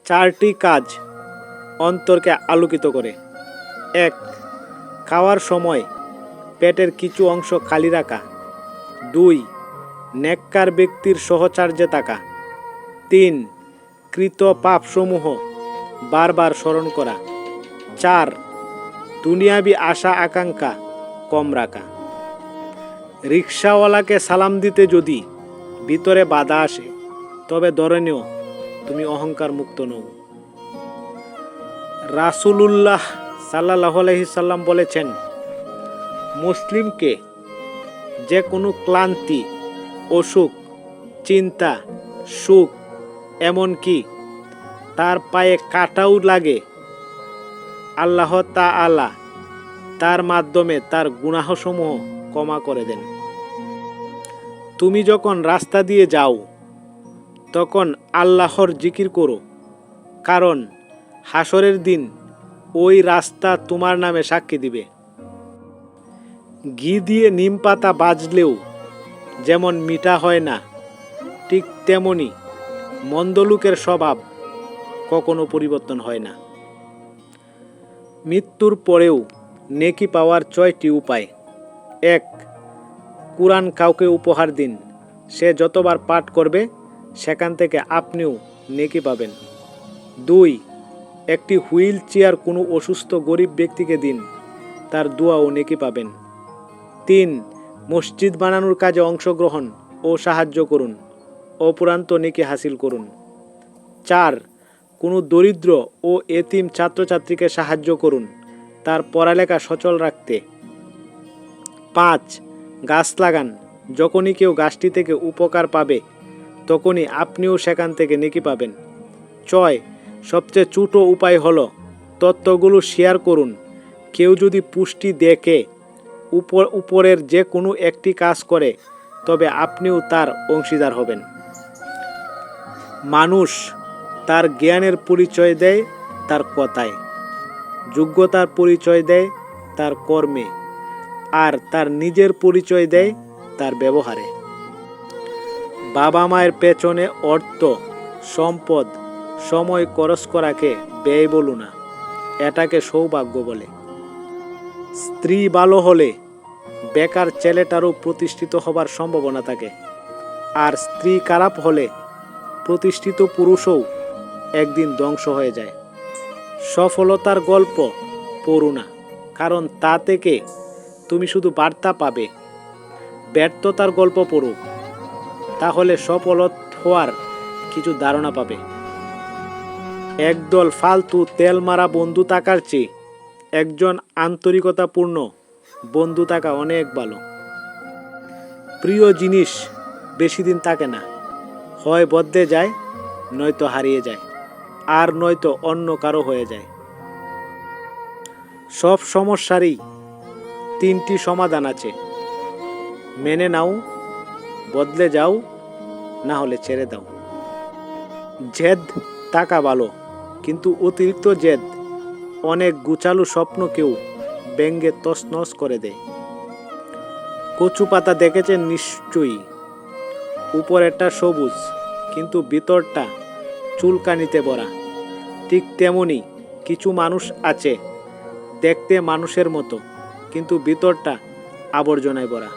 চারটি কাজ অন্তরকে আলোকিত করে। ১. খাওয়ার সময় পেটের কিছু অংশ খালি রাখা। ২. নেককার ব্যক্তির সহচর্যে থাকা। ৩. কৃত পাপসমূহ বারবার স্মরণ করা। ৪. দুনিয়াবি আশা আকাঙ্ক্ষা কম রাখা। রিকশাওয়ালাকে সালাম দিতে যদি ভিতরে বাধা আসে, তবে ধরে নিও তুমি অহংকার মুক্ত নও। রাসূলুল্লাহ সাল্লাল্লাহু আলাইহি সাল্লাম বলেছেন, মুসলিমকে যে কোনো ক্লান্তি, অসুখ, চিন্তা, সুখ, এমনকি তার পায়ে কাঁটাও লাগে, আল্লাহ তাআলা তার মাধ্যমে তার গুনাহসমূহ ক্ষমা করে দেন। তুমি যখন রাস্তা দিয়ে যাও, তখন আল্লাহর জিকির করো, কারণ হাসরের দিন ওই রাস্তা তোমার নামে সাক্ষী দিবে। ঘি দিয়ে নিম পাতা বাজলেও যেমন মিঠা হয় না, ঠিক তেমনি মন্দ লোকের স্বভাব কখনো পরিবর্তন হয় না। মৃত্যুর পরেও নেকি পাওয়ার ৬টি উপায়। ১. কুরআন কাউকে উপহার দিন। সে যতবার পাঠ করবে, সেখান থেকে আপনিও নেকি পাবেন। ২. একটি হুইল চেয়ার কোনো অসুস্থ গরিব ব্যক্তিকে দিন, তার দোয়া ও নেকি পাবেন। ৩. মসজিদ বানানোর কাজে অংশগ্রহণ ও সাহায্য করুন, অপুরান্ত নেকি হাসিল করুন। ৪. কোনো দরিদ্র ও এতিম ছাত্রছাত্রীকে সাহায্য করুন, তার পড়ালেখা সচল রাখতে। ৫. গাছ লাগান। যখনই কেউ গাছটি থেকে উপকার পাবে, তখনই আপনিও সেখান থেকে নেকি পাবেন। ৬. সবচেয়ে ছোট উপায় হলো তথ্যগুলো শেয়ার করুন। কেউ যদি পুষ্টি দেখে উপরের যে কোনো একটি কাজ করে, তবে আপনিও তার অংশীদার হবেন। মানুষ তার জ্ঞানের পরিচয় দেয় তার কথায়, যোগ্যতার পরিচয় দেয় তার কর্মে, আর তার নিজের পরিচয় দেয় তার ব্যবহারে। বাবা মায়ের পেছনে অর্থ, সম্পদ, সময় খরচ করাকে ব্যয় বলো না, এটাকে সৌভাগ্য বলে। স্ত্রী ভালো হলে বেকার ছেলেটারও প্রতিষ্ঠিত হবার সম্ভাবনা থাকে, আর স্ত্রী খারাপ হলে প্রতিষ্ঠিত পুরুষও একদিন ধ্বংস হয়ে যায়। সফলতার গল্প পড়ো না, কারণ তা থেকে তুমি শুধু বার্তা পাবে। ব্যর্থতার গল্প পড়ো, তাহলে সফল হওয়ার কিছু ধারণা পাবে। একদল ফালতু তেল মারা বন্ধু থাকার চেয়ে একজন আন্তরিকতাপূর্ণ বন্ধু থাকা অনেক ভালো। প্রিয় জিনিস বেশি দিন থাকে না, হয় বদলে যায়, নয়তো হারিয়ে যায়, আর নয়তো অন্য কারো হয়ে যায়। সব সমস্যারই 3টি সমাধান আছে। মেনে নাও, বদলে যাও, না হলে ছেড়ে দাও। জেদ থাকা ভালো, কিন্তু অতিরিক্ত জেদ অনেক গুছালো স্বপ্নকেও ভেঙে তছনছ করে দেয়। কচু পাতা দেখেছেন নিশ্চয়ই, উপরেরটা সবুজ কিন্তু ভিতরটা চুলকানিতে ভরা। ঠিক তেমনি কিছু মানুষ আছে, দেখতে মানুষের মতো কিন্তু ভিতরটা আবর্জনায় ভরা।